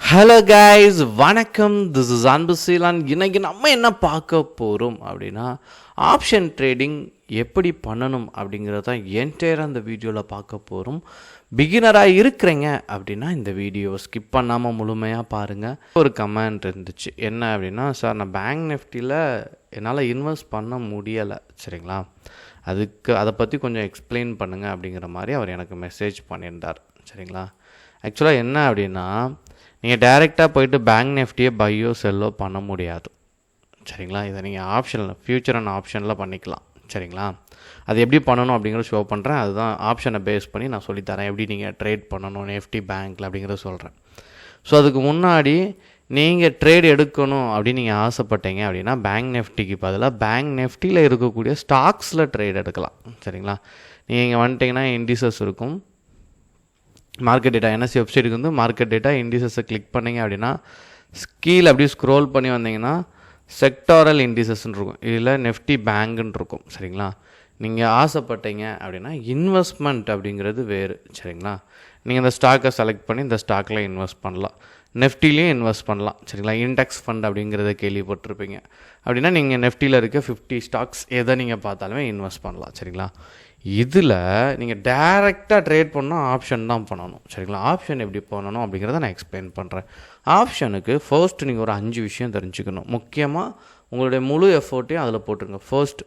Hello guys, வணக்கம். This is அன்பு Ceylan. இன்னைக்கு நம்ம என்ன பார்க்க போகிறோம் அப்படின்னா, ஆப்ஷன் ட்ரேடிங் எப்படி பண்ணணும் அப்படிங்கிறத என்டையராக அந்த வீடியோவில் பார்க்க போகிறோம். பிகினராக இருக்கிறீங்க அப்படின்னா இந்த வீடியோவை ஸ்கிப் பண்ணாமல் முழுமையாக பாருங்கள். ஒரு கமெண்ட் இருந்துச்சு, என்ன அப்படின்னா, சார் நான் பேங்க் நிஃப்டியில் என்னால் இன்வெஸ்ட் பண்ண முடியலை, சரிங்களா, அதை பற்றி கொஞ்சம் எக்ஸ்பிளைன் பண்ணுங்கள் அப்படிங்கிற மாதிரி அவர் எனக்கு மெசேஜ் பண்ணியிருந்தார், சரிங்களா. ஆக்சுவலாக என்ன அப்படின்னா, நீங்கள் டைரெக்டாக போய்ட்டு பேங்க் நிஃப்டியை பையோ செல்லோ பண்ண முடியாது, சரிங்களா. இதை நீங்கள் ஆப்ஷனில் ஃப்யூச்சர் அண்ட் ஆப்ஷனில் பண்ணிக்கலாம், சரிங்களா. அது எப்படி பண்ணணும் அப்படிங்கிறத ஷோ பண்ணுறேன். அதுதான் ஆப்ஷனை பேஸ் பண்ணி நான் சொல்லித்தரேன், எப்படி நீங்கள் ட்ரேட் பண்ணணும் நிஃப்டி பேங்க்கில் அப்படிங்கிறத சொல்கிறேன். ஸோ அதுக்கு முன்னாடி நீங்கள் ட்ரேட் எடுக்கணும் அப்படின்னு நீங்கள் ஆசைப்பட்டீங்க அப்படின்னா, பேங்க் நிஃப்டிக்கு பதிலாக பேங்க் நிஃப்டியில் இருக்கக்கூடிய ஸ்டாக்ஸில் ட்ரேட் எடுக்கலாம், சரிங்களா. நீங்கள் இங்கே வந்துட்டிங்கன்னா இண்டிசஸ் இருக்கும், மார்க்கெட் டேட்டா, என்எஸ்சி வெப்சைட்டுக்கு வந்து மார்க்கெட் டேட்டா இண்டிசஸை கிளிக் பண்ணிங்க அப்படின்னா கீழே அப்படியே ஸ்க்ரோல் பண்ணி வந்தீங்கன்னா செக்டாரல் இண்டிசஸ்ன்னு இருக்கும், இதில் நிஃப்டி பேங்க்குன்னு இருக்கும், சரிங்களா. நீங்கள் ஆசைப்பட்டீங்க அப்படின்னா இன்வெஸ்ட்மெண்ட் அப்படிங்கிறது வேறு, சரிங்களா. நீங்கள் இந்த ஸ்டாக்கை செலக்ட் பண்ணி இந்த ஸ்டாக்கில் இன்வெஸ்ட் பண்ணலாம், நெஃப்டிலையும் இன்வெஸ்ட் பண்ணலாம், சரிங்களா. இண்டெக்ஸ் ஃபண்ட் அப்படிங்கிறத கேள்விப்பட்டிருப்பீங்க. அப்படின்னா நீங்கள் நெஃப்டியில் இருக்க 50 ஸ்டாக்ஸ் எதை நீங்கள் பார்த்தாலுமே இன்வெஸ்ட் பண்ணலாம், சரிங்களா. இதில் நீங்கள் டைரெக்டாக ட்ரேட் பண்ணால் ஆப்ஷன் தான் பண்ணணும், சரிங்களா. ஆப்ஷன் எப்படி பண்ணணும் அப்படிங்கிறத நான் எக்ஸ்பிளைன் பண்ணுறேன். ஆப்ஷனுக்கு ஃபர்ஸ்ட் நீங்கள் ஒரு 5 விஷயம் தெரிஞ்சுக்கணும். முக்கியமாக உங்களுடைய முழு எஃபோர்ட்டையும் அதில் போட்டுருங்க. ஃபர்ஸ்ட்,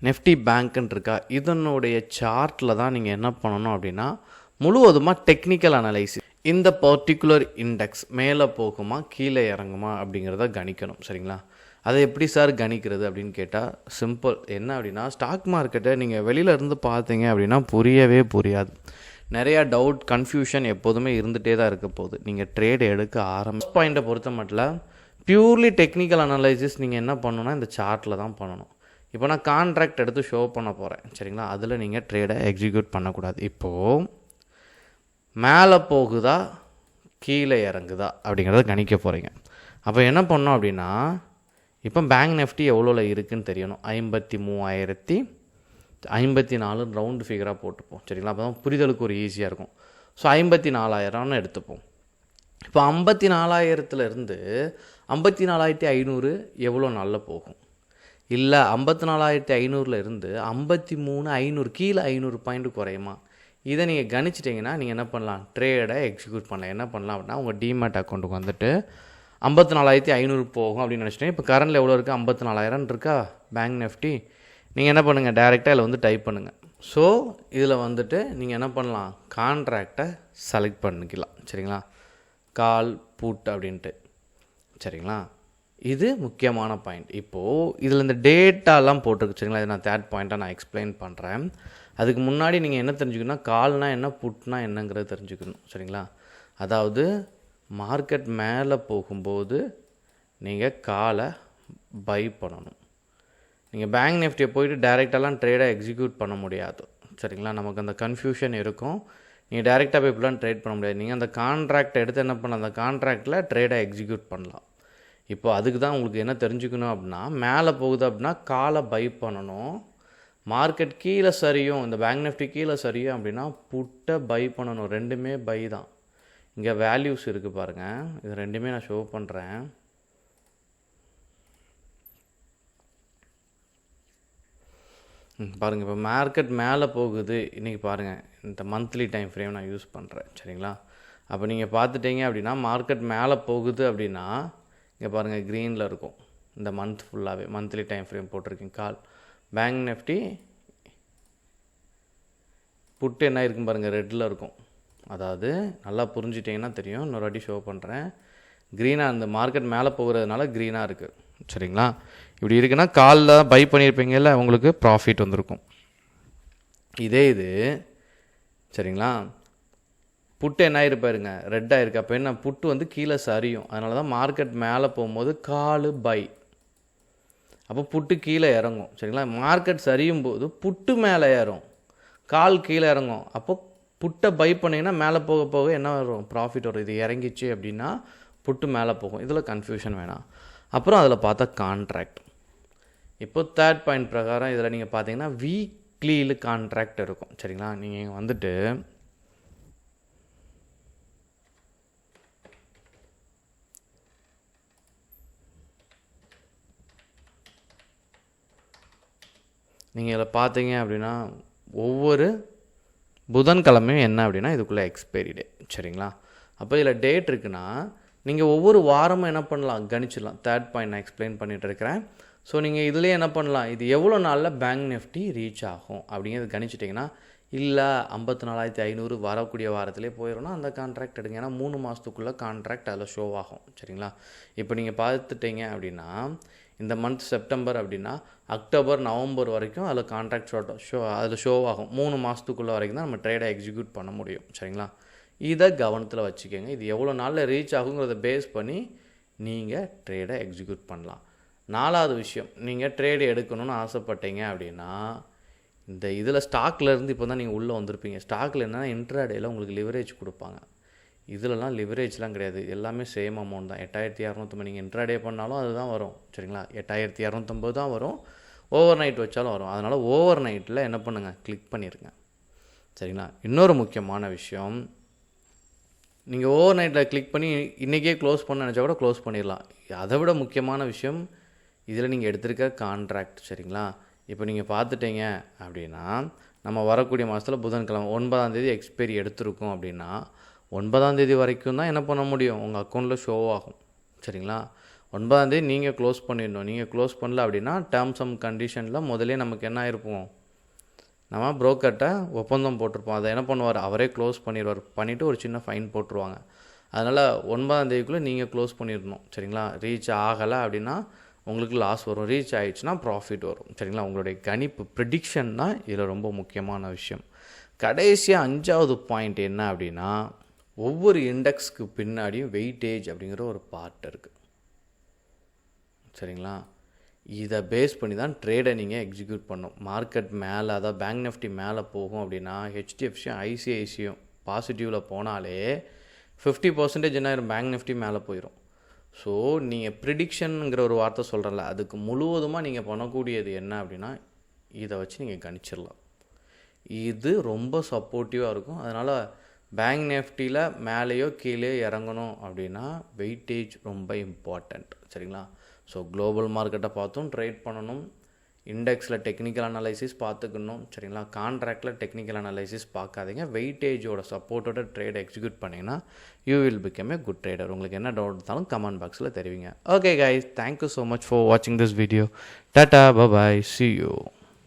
நிஃப்டி பேங்க்குன்னு இருக்கா, இதனுடைய சார்ட்டில் தான் நீங்கள் என்ன பண்ணணும் அப்படின்னா, முழுவதுமாக டெக்னிக்கல் அனலைசிஸ், இந்த பர்டிகுலர் இண்டெக்ஸ் மேலே போகுமா கீழே இறங்குமா அப்படிங்கிறத கணிக்கணும், சரிங்களா. அதை எப்படி சார் கணிக்கிறது அப்படின்னு கேட்டால் சிம்பிள். என்ன அப்படின்னா, ஸ்டாக் மார்க்கெட்டை நீங்கள் வெளியில் இருந்து பார்த்தீங்க அப்படின்னா புரியவே புரியாது. நிறையா டவுட், கன்ஃபியூஷன் எப்போதுமே இருந்துகிட்டே தான் இருக்க போகுது. நீங்கள் ட்ரேட் எடுக்க பாயிண்ட்டை பொறுத்த மட்டும் பியூர்லி டெக்னிக்கல் அனலைசிஸ் நீங்கள் என்ன பண்ணணும்னா இந்த சார்ட்டில் தான் பண்ணணும். இப்போ நான் கான்ட்ராக்ட் எடுத்து ஷோ பண்ண போகிறேன், சரிங்களா. அதில் நீங்கள் ட்ரேடை எக்ஸிக்யூட் பண்ணக்கூடாது. இப்போது மேலே போகுதா கீழே இறங்குதா அப்படிங்கிறத கணிக்க போகிறீங்க. அப்போ என்ன பண்ணோம் அப்படின்னா, இப்போ பேங்க் நிஃப்டி எவ்வளோவில் இருக்குதுன்னு தெரியணும். 53,054 ரவுண்டு ஃபிகராக போட்டுப்போம், சரிங்களா. அப்போ தான் புரிதலுக்கு ஒரு ஈஸியாக இருக்கும். ஸோ 54,000ன்னு எடுத்துப்போம். இப்போ 54,000த்துலேருந்து 54,500 எவ்வளோ நாளில் போகும்? இல்லை 54,500லேருந்து 53,500 கீழே 500 பாயிண்ட் குறையுமா? இதை நீங்கள் கணிச்சிட்டிங்கன்னா நீங்கள் என்ன பண்ணலாம், ட்ரேடை எக்ஸிக்யூட் பண்ணலாம். என்ன பண்ணலாம் அப்படின்னா, உங்கள் டிமேட் அக்கௌண்ட்டுக்கு வந்துட்டு 54,500 போகும் அப்படின்னு நினச்சிட்டேன். இப்போ கரண்டில் எவ்வளோ இருக்குது, 54,000 இருக்கா பேங்க் நிஃப்டி. நீங்கள் என்ன பண்ணுங்கள், டைரெக்டாக இதில் வந்து டைப் பண்ணுங்கள். ஸோ இதில் வந்துட்டு நீங்கள் என்ன பண்ணலாம், கான்ட்ராக்டை செலக்ட் பண்ணிக்கலாம், சரிங்களா. கால் புட் அப்படின்ட்டு, சரிங்களா. இது முக்கியமான பாயிண்ட். இப்போது இதில் இந்த டேட்டாலாம் போட்டிருக்கு, சரிங்களா. இது நான் தேர்ட் பாயிண்ட்டாக நான் எக்ஸ்பிளைன் பண்ணுறேன். அதுக்கு முன்னாடி நீங்கள் என்ன தெரிஞ்சுக்கணும்னா, கால்னால் என்ன, புட்னா என்னங்கிறத தெரிஞ்சுக்கணும், சரிங்களா. அதாவது மார்க்கெட் மேலே போகும்போது நீங்கள் காலை பை பண்ணணும். நீங்கள் பேங்க் நிஃப்டியை போய்ட்டு டைரெக்டாலாம் ட்ரேடை எக்ஸிக்யூட் பண்ண முடியாது, சரிங்களா. நமக்கு அந்த கன்ஃபியூஷன் இருக்கும். நீங்கள் டைரெக்டாக போய் இப்படிலாம் ட்ரேட் பண்ண முடியாது. நீங்கள் அந்த கான்ட்ராக்டை எடுத்து என்ன பண்ணலாம், அந்த கான்ட்ராக்டில் ட்ரேடை எக்ஸிக்யூட் பண்ணலாம். இப்போ அதுக்கு தான் உங்களுக்கு என்ன தெரிஞ்சுக்கணும் அப்படின்னா, மேலே போகுது அப்படின்னா காலை பை பண்ணணும். மார்க்கெட் கீழே சரியும், இந்த பேங்க் நிஃப்டி கீழே சரியும் அப்படின்னா புட்டை பை பண்ணணும். ரெண்டுமே பை தான். இங்கே வேல்யூஸ் இருக்குது பாருங்கள், இது ரெண்டுமே நான் ஷோ பண்ணுறேன். பாருங்கள், இப்போ மார்க்கெட் மேலே போகுது இன்றைக்கி பாருங்கள், இந்த மந்த்லி டைம் ஃப்ரேம் நான் யூஸ் பண்ணுறேன், சரிங்களா. அப்போ நீங்கள் பார்த்துட்டீங்க அப்படின்னா மார்க்கெட் மேலே போகுது அப்படின்னா இங்கே பாருங்கள் க்ரீனில் இருக்கும். இந்த மந்த் ஃபுல்லாகவே மந்த்லி டைம் ஃப்ரேம் போட்டிருக்கேன். கால் பேங்க் நிஃப்டி புட்டு என்ன இருக்குன்னு பாருங்கள், ரெட்டில் இருக்கும். அதாவது நல்லா புரிஞ்சிட்டிங்கன்னா தெரியும். இன்னொரு வாட்டி ஷோ பண்ணுறேன். க்ரீனாக, இந்த மார்க்கெட் மேலே போகிறதுனால க்ரீனாக இருக்குது, சரிங்களா. இப்படி இருக்குன்னா காலில் பை பண்ணியிருப்பீங்கல்ல, உங்களுக்கு ப்ராஃபிட் வந்திருக்கும். இதே இது, சரிங்களா. புட்டு என்ன ஆகிருப்பாருங்க, ரெட்டாக இருக்குது. அப்போ என்ன, புட்டு வந்து கீழே சரியும். அதனால தான் மார்க்கெட் மேலே போகும்போது கால் பை, அப்போ புட்டு கீழே இறங்கும், சரிங்களா. மார்க்கெட் சரியும் போது புட்டு மேலே ஏறும், கால் கீழே இறங்கும். அப்போ புட்டை பை பண்ணிங்கன்னா மேலே போக போக என்ன வரும், ப்ராஃபிட் வரும். இது இறங்கிச்சு அப்படின்னா புட்டு மேலே போகும். இதில் கன்ஃபியூஷன் வேணாம். அப்புறம் அதில் பார்த்தா கான்ட்ராக்ட். இப்போ தேர்ட் பாயிண்ட் பிரகாரம் இதில் நீங்கள் பார்த்தீங்கன்னா வீக்லியில் கான்ட்ராக்ட் இருக்கும், சரிங்களா. நீங்கள் வந்துட்டு நீங்கள் இதில் பார்த்தீங்க அப்படின்னா ஒவ்வொரு புதன்கிழமையும் என்ன அப்படின்னா இதுக்குள்ளே எக்ஸ்பைரி டே. சரிங்களா? அப்போ இதில் டேட் இருக்குன்னா நீங்கள் ஒவ்வொரு வாரமும் என்ன பண்ணலாம், கணிச்சிடலாம். தேர்ட் பாயிண்ட் நான் எக்ஸ்பிளைன் பண்ணிகிட்டு இருக்கிறேன். ஸோ நீங்கள் இதுலேயே என்ன பண்ணலாம், இது எவ்வளோ நாளில் பேங்க் நிஃப்டி ரீச் ஆகும் அப்படிங்கிறது கணிச்சிட்டிங்கன்னா, இல்லை 54,500 வரக்கூடிய வாரத்திலே போயிடும்னா அந்த கான்ட்ராக்ட் எடுங்க. ஏன்னா 3 மாதத்துக்குள்ளே கான்ட்ராக்ட் அதில் ஷோ ஆகும். சரிங்களா? இப்போ நீங்கள் பார்த்துட்டிங்க அப்படின்னா இந்த மந்த் செப்டம்பர் அப்படின்னா அக்டோபர் நவம்பர் வரைக்கும் அதில் கான்ட்ராக்ட் அதில் ஷோ ஆகும். 3 மாதத்துக்குள்ளே வரைக்கும் தான் நம்ம ட்ரேடை எக்ஸிக்யூட் பண்ண முடியும். சரிங்களா? இதை கவனத்தில் வச்சுக்கோங்க. இது எவ்வளோ நாளில் ரீச் ஆகுங்கிறத பேஸ் பண்ணி நீங்கள் ட்ரேடை எக்ஸிக்யூட் பண்ணலாம். 4வது விஷயம், நீங்கள் ட்ரேடு எடுக்கணும்னு ஆசைப்பட்டீங்க அப்படின்னா இந்த இதில் ஸ்டாக்லேருந்து இப்போ தான் நீங்கள் உள்ளே வந்திருப்பீங்க. ஸ்டாக்கில் என்னென்னா இன்ட்ராடேயில் உங்களுக்கு லிவரேஜ் கொடுப்பாங்க. இதிலலாம் லிவரேஜ்லாம் கிடையாது. எல்லாமே சேம் அமௌண்ட் தான். 8,250 நீங்கள் இன்ட்ராடே பண்ணாலும் அதுதான் வரும். சரிங்களா? 8,250 தான் வரும். ஓவர் நைட் வச்சாலும் வரும். அதனால் ஓவர் நைட்டில் என்ன பண்ணுங்கள், கிளிக் பண்ணிடுங்க. சரிங்களா? இன்னொரு முக்கியமான விஷயம், நீங்கள் ஓவர் நைட்டில் கிளிக் பண்ணி இன்றைக்கே க்ளோஸ் பண்ண நினச்சா கூட க்ளோஸ் பண்ணிடலாம். அதை விட முக்கியமான விஷயம் இதில் நீங்கள் எடுத்திருக்க கான்ட்ராக்ட். சரிங்களா? இப்போ நீங்கள் பார்த்துட்டீங்க அப்படின்னா நம்ம வரக்கூடிய மாதத்தில் புதன்கிழமை 9ஆம் தேதி எக்ஸ்பைரி எடுத்திருக்கோம் அப்படின்னா 9ஆம் தேதி வரைக்கும் தான் என்ன பண்ண முடியும், உங்கள் அக்கௌண்ட்டில் ஷோ ஆகும். சரிங்களா? 9ஆம் தேதி நீங்கள் க்ளோஸ் பண்ணிடணும். நீங்கள் க்ளோஸ் பண்ணல அப்படின்னா டேர்ம்ஸ் அண்ட் கண்டிஷனில் முதலே நமக்கு என்ன ஆயிருப்போம், நம்ம புரோக்கர்கிட்ட ஒப்பந்தம் போட்டிருப்போம். அதை என்ன பண்ணுவார், அவரே க்ளோஸ் பண்ணிடுவார். பண்ணிவிட்டு ஒரு சின்ன ஃபைன் போட்டுருவாங்க. அதனால் 9ஆம் தேதிக்குள்ளே நீங்கள் க்ளோஸ் பண்ணிடணும். சரிங்களா? ரீச் ஆகலை அப்படின்னா உங்களுக்கு லாஸ் வரும். ரீச் ஆகிடுச்சுன்னா ப்ராஃபிட் வரும். சரிங்களா? உங்களுடைய கணிப்பு ப்ரிடிக்ஷன் தான் இதில் ரொம்ப முக்கியமான விஷயம். கடைசியாக 5வது பாயிண்ட் என்ன அப்படின்னா, ஒவ்வொரு இண்டெக்ஸ்க்கு பின்னாடியும் வெயிட்டேஜ் அப்படிங்கிற ஒரு பார்ட் இருக்குது. சரிங்களா? இதை பேஸ் பண்ணி தான் ட்ரேடை நீங்கள் எக்ஸிக்யூட் பண்ணணும். மார்க்கெட் மேலே, அதாவது பேங்க் நிஃப்டி மேலே போகும் அப்படின்னா ஹெச்டிஎஃப்சியும் ஐசிஐசியும் பாசிட்டிவில் போனாலே 50% என்ன ஆயிரும், பேங்க் நிஃப்டி மேலே போயிடும். ஸோ நீங்கள் ப்ரிடிக்ஷனுங்கிற ஒரு வார்த்தை சொல்கிறல, அதுக்கு முழுவதுமாக நீங்கள் பண்ணக்கூடியது என்ன அப்படின்னா இதை வச்சு நீங்கள் கணிச்சிடலாம். இது ரொம்ப சப்போர்ட்டிவாக இருக்கும். அதனால் பேங்க் நிஃப்டியில் மேலேயோ கீழே இறங்கணும் அப்படின்னா வெயிட்டேஜ் ரொம்ப இம்பார்ட்டண்ட். சரிங்களா? ஸோ குளோபல் மார்க்கெட்டை பார்த்தும் ட்ரேட் பண்ணணும். இண்டெக்ஸில் டெக்னிக்கல் அனலைசிஸ் பார்த்துக்கணும். சரிங்களா? கான்ட்ராக்டில் டெக்னிக்கல் அனலைசிஸ் பார்க்காதீங்க. வெயிட்டேஜோட சப்போர்ட்டோட ட்ரேட் எக்ஸிக்யூட் பண்ணிங்கன்னா you will become a good trader. உங்களுக்கு என்ன டவுட் இருந்தாலும் கமெண்ட் பாக்ஸில் தெரிவிங்க. Okay guys, thank you so much for வாட்சிங் this video. Tata, bye, see you.